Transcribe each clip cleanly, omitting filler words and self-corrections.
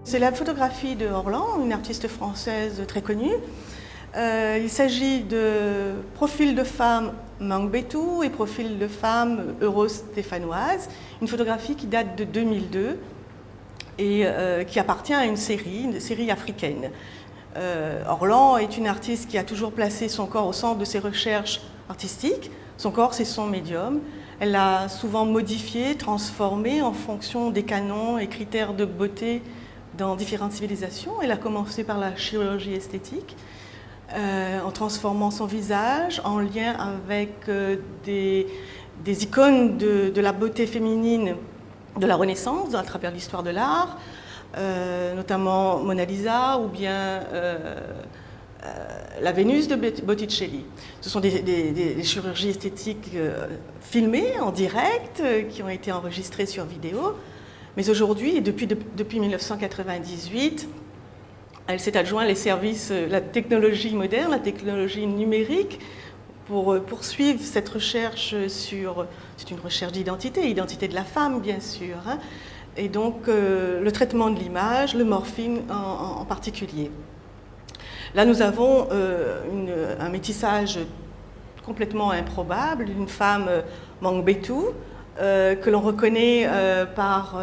C'est la photographie de Orlan, une artiste française très connue. Il s'agit de profils de femmes Mangbetu et profils de femmes euro-stéphanoises, une photographie qui date de 2002 et qui appartient à une série africaine. Orlan est une artiste qui a toujours placé son corps au centre de ses recherches artistiques. Son corps, c'est son médium. Elle l'a souvent modifié, transformé en fonction des canons et critères de beauté dans différentes civilisations. Elle a commencé par la chirurgie esthétique, en transformant son visage en lien avec des icônes de la beauté féminine de la Renaissance à travers l'histoire de l'art, notamment Mona Lisa ou bien la Vénus de Botticelli. Ce sont des chirurgies esthétiques filmées en direct, qui ont été enregistrées sur vidéo. Mais aujourd'hui, et depuis 1998, elle s'est adjoint les services, la technologie moderne, la technologie numérique, pour poursuivre cette recherche sur... C'est une recherche d'identité, identité de la femme, bien sûr. Hein, et donc, le traitement de l'image, le morphing en particulier. Là, nous avons un métissage complètement improbable d'une femme Mangbetu, que l'on reconnaît par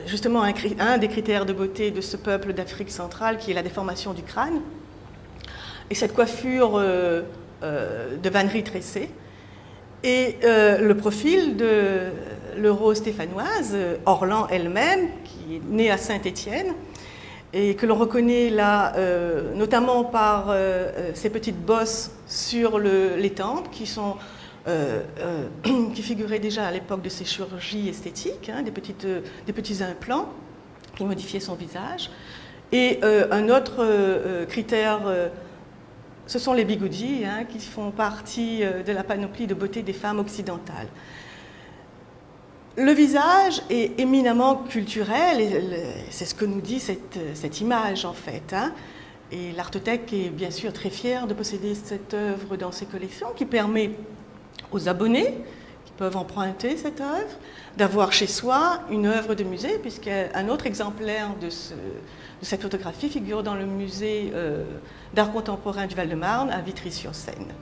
justement un des critères de beauté de ce peuple d'Afrique centrale, qui est la déformation du crâne. Et cette coiffure de vannerie tressée. Et le profil de l'euro-stéphanoise, Orlan elle-même, qui est née à Saint-Étienne, et que l'on reconnaît là, notamment par ces petites bosses sur les tempes, qui figuraient déjà à l'époque de ces chirurgies esthétiques, hein, des petits implants qui modifiaient son visage. Et un autre critère, ce sont les bigoudis, hein, qui font partie de la panoplie de beauté des femmes occidentales. Le visage est éminemment culturel, et c'est ce que nous dit cette image en fait. Hein. Et l'Artothèque est bien sûr très fière de posséder cette œuvre dans ses collections, qui permet aux abonnés qui peuvent emprunter cette œuvre d'avoir chez soi une œuvre de musée, puisqu'un autre exemplaire de cette photographie figure dans le musée d'art contemporain du Val-de-Marne à Vitry-sur-Seine.